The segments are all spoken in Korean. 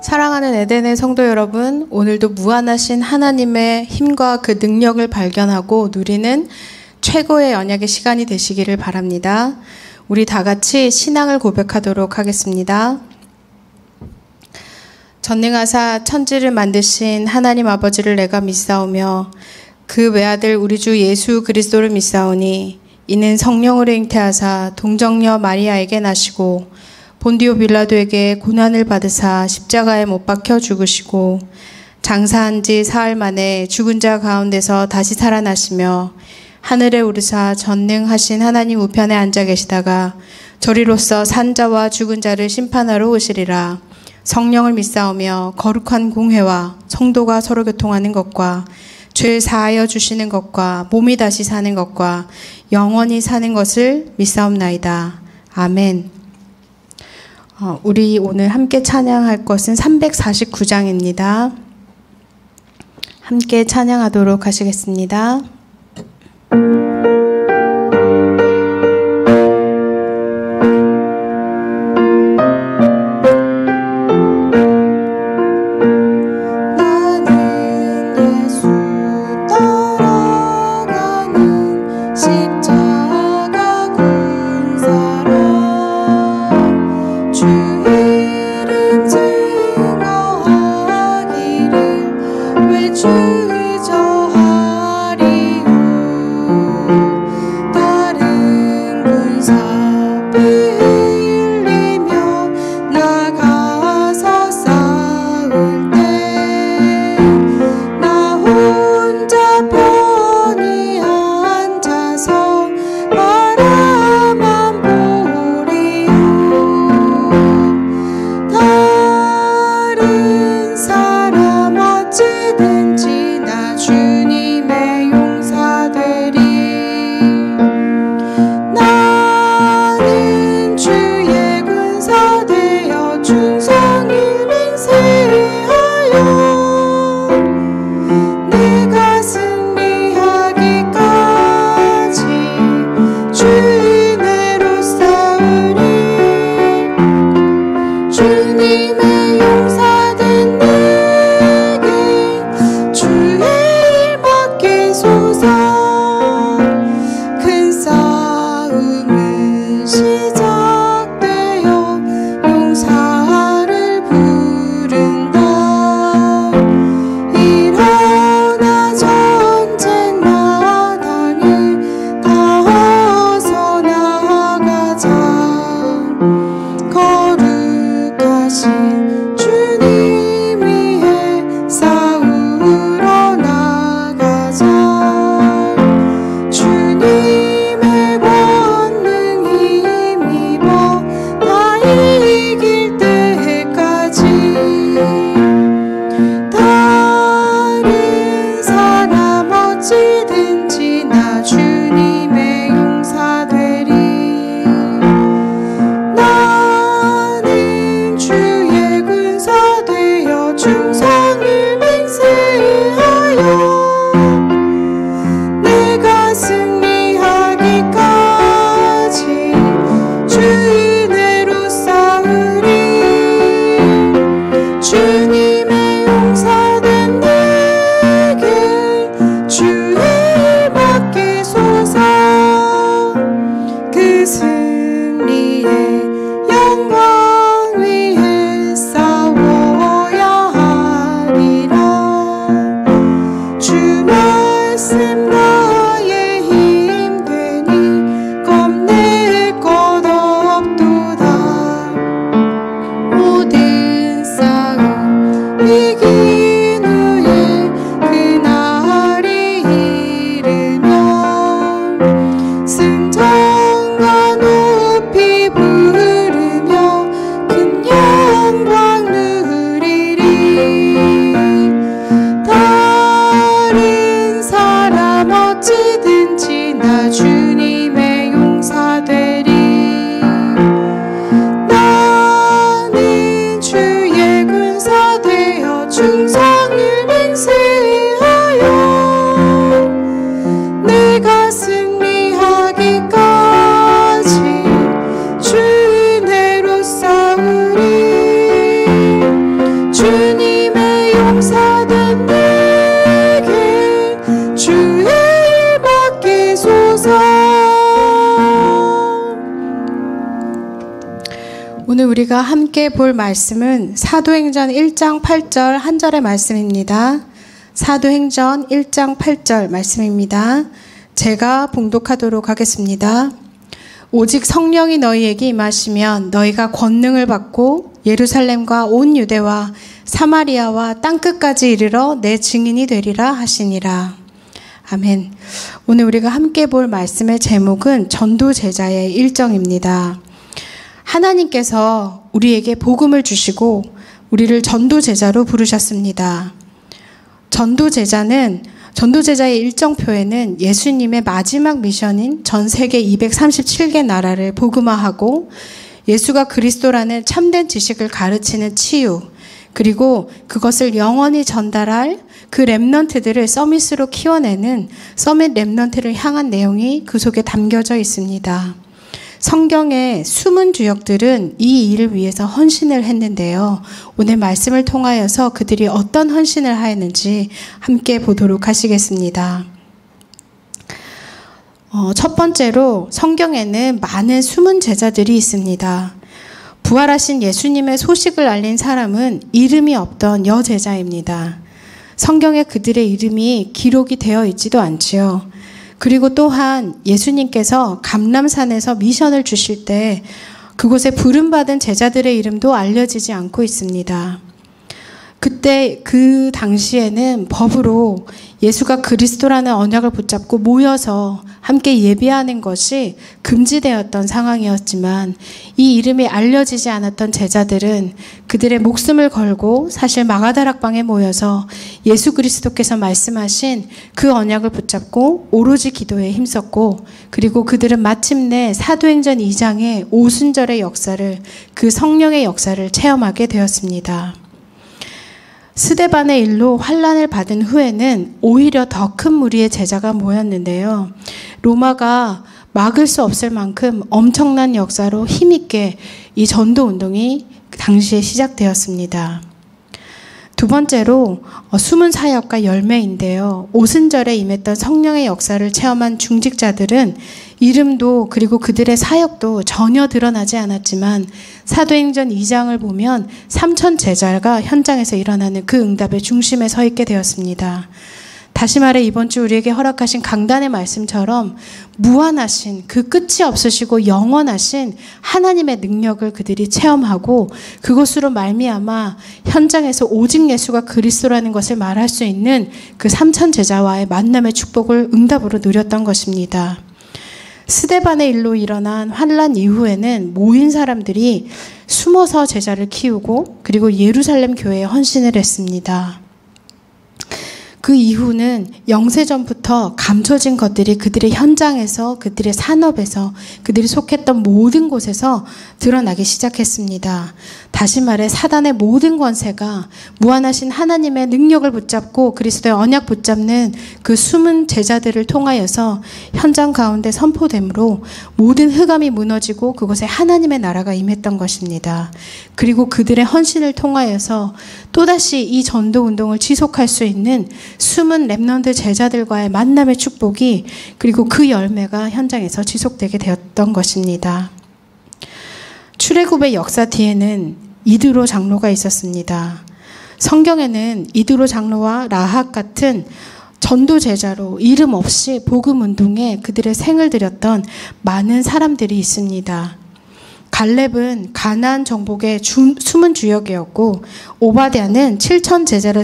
사랑하는 에덴의 성도 여러분, 오늘도 무한하신 하나님의 힘과 그 능력을 발견하고 누리는 최고의 언약의 시간이 되시기를 바랍니다. 우리 다 같이 신앙을 고백하도록 하겠습니다. 전능하사 천지를 만드신 하나님 아버지를 내가 믿사오며 그 외아들 우리 주 예수 그리스도를 믿사오니 이는 성령으로 잉태하사 동정녀 마리아에게 나시고 본디오 빌라도에게 고난을 받으사 십자가에 못 박혀 죽으시고 장사한 지 사흘 만에 죽은 자 가운데서 다시 살아나시며 하늘에 오르사 전능하신 하나님 우편에 앉아 계시다가 저리로서 산 자와 죽은 자를 심판하러 오시리라. 성령을 믿사오며 거룩한 공회와 성도가 서로 교통하는 것과 죄를 사하여 주시는 것과 몸이 다시 사는 것과 영원히 사는 것을 믿사옵나이다. 아멘. 우리 오늘 함께 찬양할 것은 349장입니다. 함께 찬양하도록 하시겠습니다. 승리하기까지 오늘 우리가 함께 볼 말씀은 사도행전 1장 8절 한 절의 말씀입니다. 사도행전 1장 8절 말씀입니다. 제가 봉독하도록 하겠습니다. 오직 성령이 너희에게 임하시면 너희가 권능을 받고 예루살렘과 온 유대와 사마리아와 땅끝까지 이르러 내 증인이 되리라 하시니라. 아멘. 오늘 우리가 함께 볼 말씀의 제목은 전도 제자의 일정입니다. 하나님께서 우리에게 복음을 주시고 우리를 전도 제자로 부르셨습니다. 전도 제자의 일정표에는 예수님의 마지막 미션인 전 세계 237개 나라를 복음화하고 예수가 그리스도라는 참된 지식을 가르치는 치유, 그리고 그것을 영원히 전달할 그 렘넌트들을 서밋으로 키워내는 서밋 렘넌트를 향한 내용이 그 속에 담겨져 있습니다. 성경의 숨은 주역들은 이 일을 위해서 헌신을 했는데요. 오늘 말씀을 통하여서 그들이 어떤 헌신을 하였는지 함께 보도록 하시겠습니다. 첫 번째로 성경에는 많은 숨은 제자들이 있습니다. 부활하신 예수님의 소식을 알린 사람은 이름이 없던 여제자입니다. 성경에 그들의 이름이 기록이 되어 있지도 않지요. 그리고 또한 예수님께서 감람산에서 미션을 주실 때 그곳에 부름받은 제자들의 이름도 알려지지 않고 있습니다. 그때 그 당시에는 법으로 예수가 그리스도라는 언약을 붙잡고 모여서 함께 예배하는 것이 금지되었던 상황이었지만 이 이름이 알려지지 않았던 제자들은 그들의 목숨을 걸고 사실 마가다락방에 모여서 예수 그리스도께서 말씀하신 그 언약을 붙잡고 오로지 기도에 힘썼고, 그리고 그들은 마침내 사도행전 2장의 오순절의 역사를, 그 성령의 역사를 체험하게 되었습니다. 스데반의 일로 환난을 받은 후에는 오히려 더 큰 무리의 제자가 모였는데요. 로마가 막을 수 없을 만큼 엄청난 역사로 힘있게 이 전도 운동이 당시에 시작되었습니다. 두 번째로 숨은 사역과 열매인데요. 오순절에 임했던 성령의 역사를 체험한 중직자들은 이름도 그리고 그들의 사역도 전혀 드러나지 않았지만 사도행전 2장을 보면 3,000 제자가 현장에서 일어나는 그 응답의 중심에 서 있게 되었습니다. 다시 말해 이번 주 우리에게 허락하신 강단의 말씀처럼 무한하신, 그 끝이 없으시고 영원하신 하나님의 능력을 그들이 체험하고 그것으로 말미암아 현장에서 오직 예수가 그리스도라는 것을 말할 수 있는 그 3,000 제자와의 만남의 축복을 응답으로 누렸던 것입니다. 스데반의 일로 일어난 환난 이후에는 모인 사람들이 숨어서 제자를 키우고 그리고 예루살렘 교회에 헌신을 했습니다. 그 이후는 영세전부터 감춰진 것들이 그들의 현장에서, 그들의 산업에서, 그들이 속했던 모든 곳에서 드러나기 시작했습니다. 다시 말해 사단의 모든 권세가 무한하신 하나님의 능력을 붙잡고 그리스도의 언약 붙잡는 그 숨은 제자들을 통하여서 현장 가운데 선포됨으로 모든 흑암이 무너지고 그곳에 하나님의 나라가 임했던 것입니다. 그리고 그들의 헌신을 통하여서 또다시 이 전도 운동을 지속할 수 있는 숨은 렘넌트 제자들과의 만남의 축복이, 그리고 그 열매가 현장에서 지속되게 되었던 것입니다. 출애굽의 역사 뒤에는 이드로 장로가 있었습니다. 성경에는 이드로 장로와 라합 같은 전도 제자로 이름 없이 복음 운동에 그들의 생을 들였던 많은 사람들이 있습니다. 갈렙은 가나안 정복의 숨은 주역이었고, 오바댜는 7,000 제자를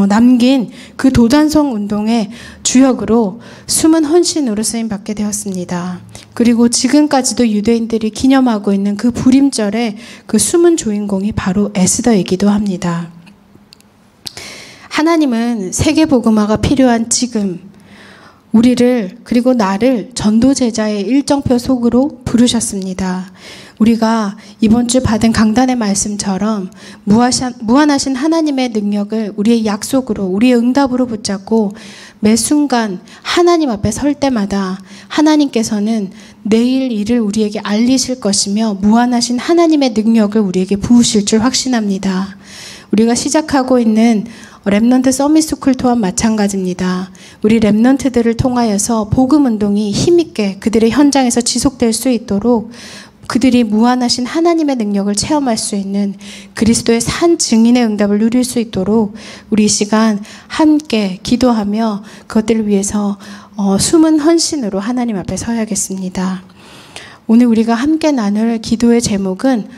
남긴 그 도단성 운동의 주역으로 숨은 헌신으로 쓰임받게 되었습니다. 그리고 지금까지도 유대인들이 기념하고 있는 그 부림절의 그 숨은 주인공이 바로 에스더이기도 합니다. 하나님은 세계복음화가 필요한 지금 우리를, 그리고 나를 전도 제자의 일정표 속으로 부르셨습니다. 우리가 이번 주 받은 강단의 말씀처럼 무한하신 하나님의 능력을 우리의 약속으로, 우리의 응답으로 붙잡고 매 순간 하나님 앞에 설 때마다 하나님께서는 내일 일을 우리에게 알리실 것이며 무한하신 하나님의 능력을 우리에게 부으실 줄 확신합니다. 우리가 시작하고 있는 렘넌트 서밋스쿨 또한 마찬가지입니다. 우리 렘넌트들을 통하여서 복음운동이 힘있게 그들의 현장에서 지속될 수 있도록 그들이 무한하신 하나님의 능력을 체험할 수 있는 그리스도의 산 증인의 응답을 누릴 수 있도록 우리 이 시간 함께 기도하며 그것들을 위해서 숨은 헌신으로 하나님 앞에 서야겠습니다. 오늘 우리가 함께 나눌 기도의 제목은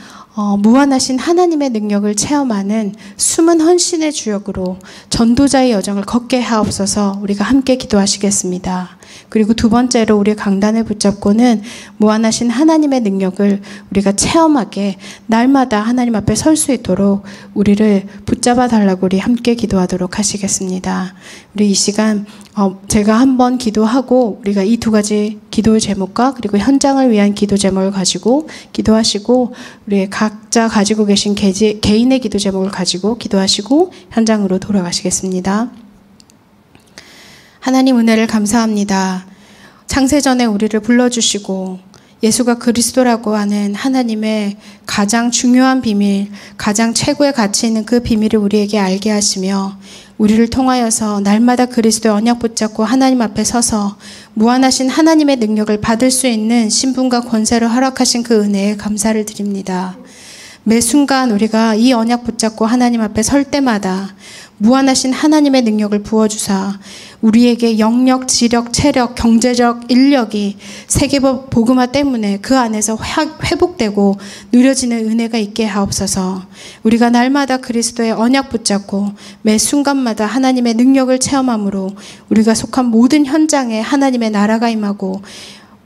무한하신 하나님의 능력을 체험하는 숨은 헌신의 주역으로 전도자의 여정을 걷게 하옵소서. 우리가 함께 기도하시겠습니다. 그리고 두 번째로 우리 강단을 붙잡고는 무한하신 하나님의 능력을 우리가 체험하게 날마다 하나님 앞에 설 수 있도록 우리를 붙잡아 달라고 우리 함께 기도하도록 하시겠습니다. 우리 이 시간 제가 한번 기도하고 우리가 이 두 가지 기도의 제목과 그리고 현장을 위한 기도 제목을 가지고 기도하시고 우리 각자 가지고 계신 개인의 기도 제목을 가지고 기도하시고 현장으로 돌아가시겠습니다. 하나님 은혜를 감사합니다. 창세전에 우리를 불러주시고 예수가 그리스도라고 하는 하나님의 가장 중요한 비밀, 가장 최고의 가치 있는 그 비밀을 우리에게 알게 하시며 우리를 통하여서 날마다 그리스도의 언약 붙잡고 하나님 앞에 서서 무한하신 하나님의 능력을 받을 수 있는 신분과 권세를 허락하신 그 은혜에 감사를 드립니다. 매 순간 우리가 이 언약 붙잡고 하나님 앞에 설 때마다 무한하신 하나님의 능력을 부어주사 우리에게 영력, 지력, 체력, 경제적 인력이 세계법 복음화 때문에 그 안에서 회복되고 누려지는 은혜가 있게 하옵소서. 우리가 날마다 그리스도의 언약 붙잡고 매 순간마다 하나님의 능력을 체험함으로 우리가 속한 모든 현장에 하나님의 나라가 임하고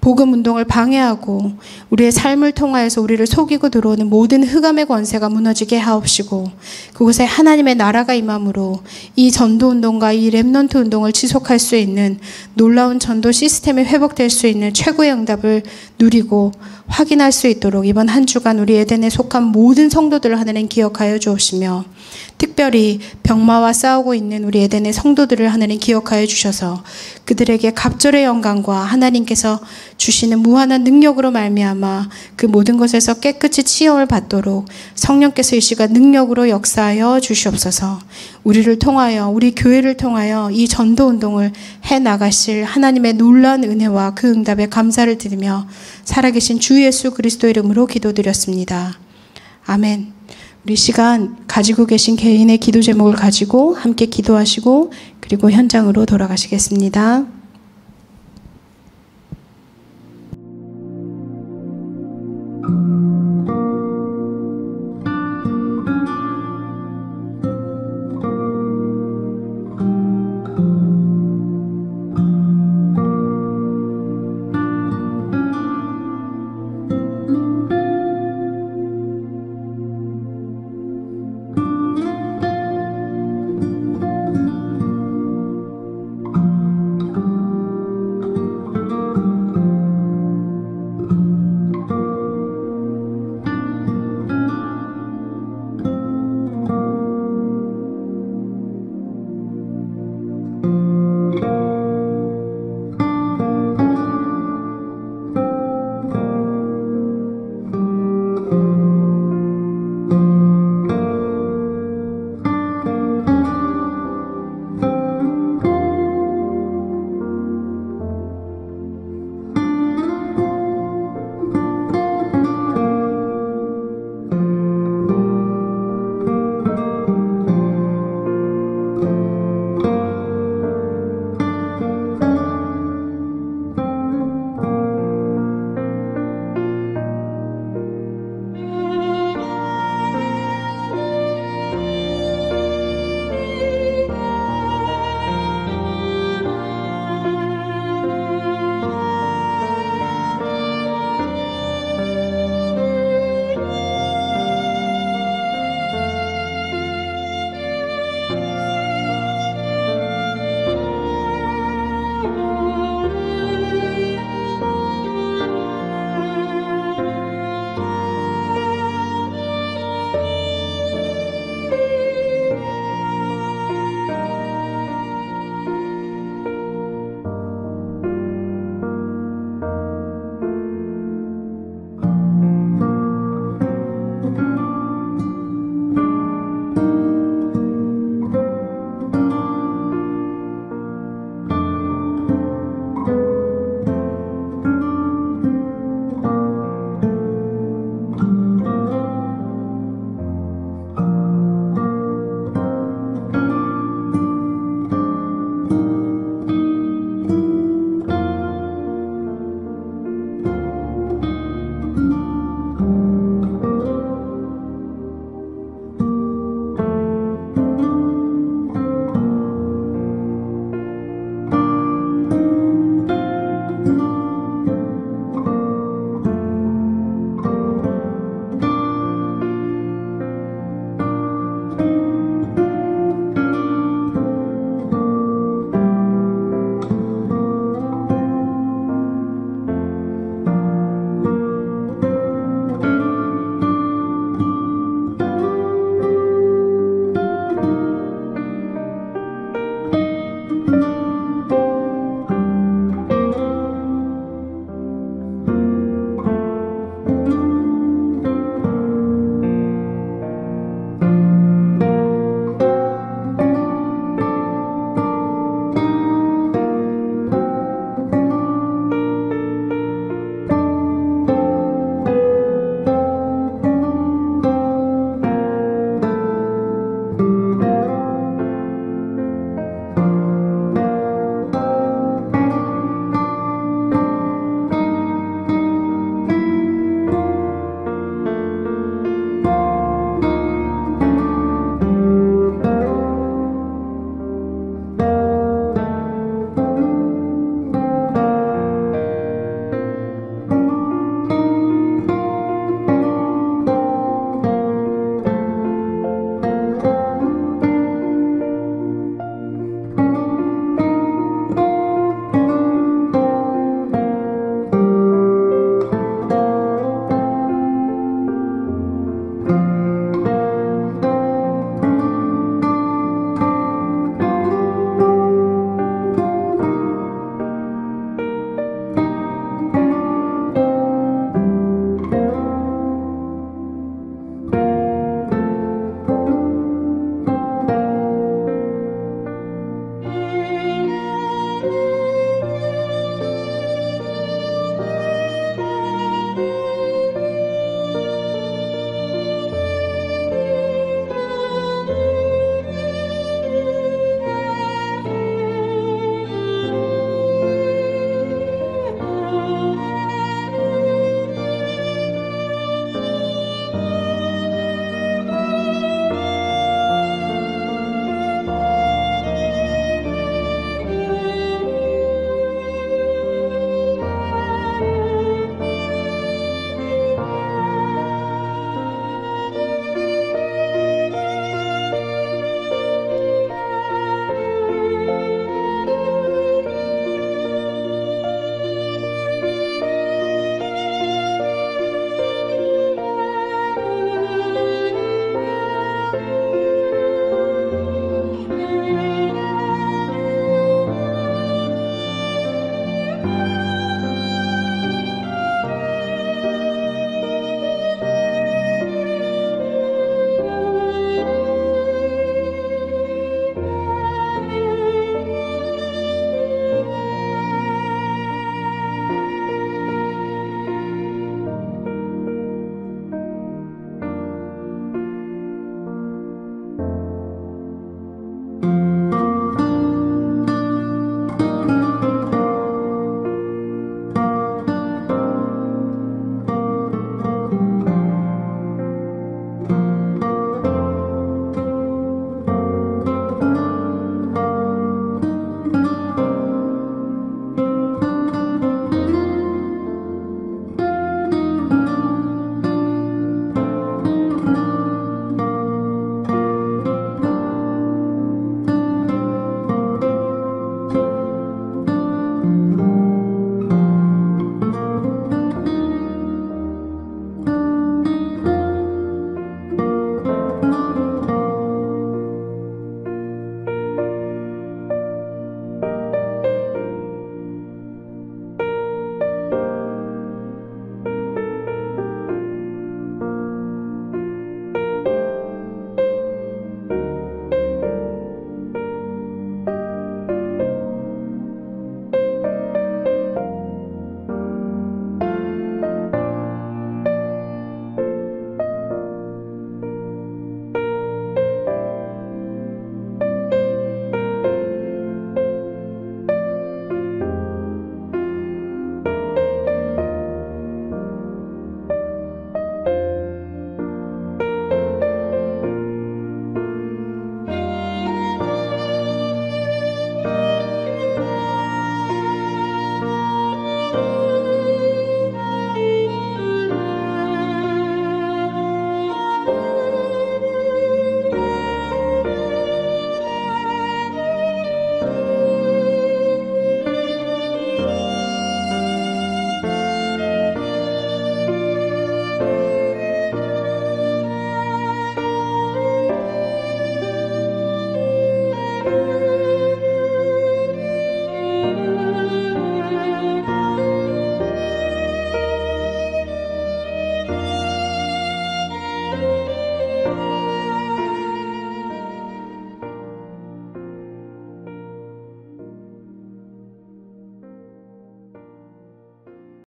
복음 운동을 방해하고 우리의 삶을 통하여서 우리를 속이고 들어오는 모든 흑암의 권세가 무너지게 하옵시고 그곳에 하나님의 나라가 임함으로 이 전도 운동과 이 렘넌트 운동을 지속할 수 있는 놀라운 전도 시스템이 회복될 수 있는 최고의 응답을 누리고 확인할 수 있도록 이번 한 주간 우리 에덴에 속한 모든 성도들을 하나님 기억하여 주옵시며 특별히 병마와 싸우고 있는 우리 에덴의 성도들을 하나님 기억하여 주셔서 그들에게 갑절의 영광과 하나님께서 주시는 무한한 능력으로 말미암아 그 모든 것에서 깨끗이 치유를 받도록 성령께서 이 시간 능력으로 역사하여 주시옵소서. 우리를 통하여 우리 교회를 통하여 이 전도 운동을 해나가실 하나님의 놀라운 은혜와 그 응답에 감사를 드리며 살아계신 주 예수 그리스도 이름으로 기도드렸습니다. 아멘. 우리 시간 가지고 계신 개인의 기도 제목을 가지고 함께 기도하시고 그리고 현장으로 돌아가시겠습니다.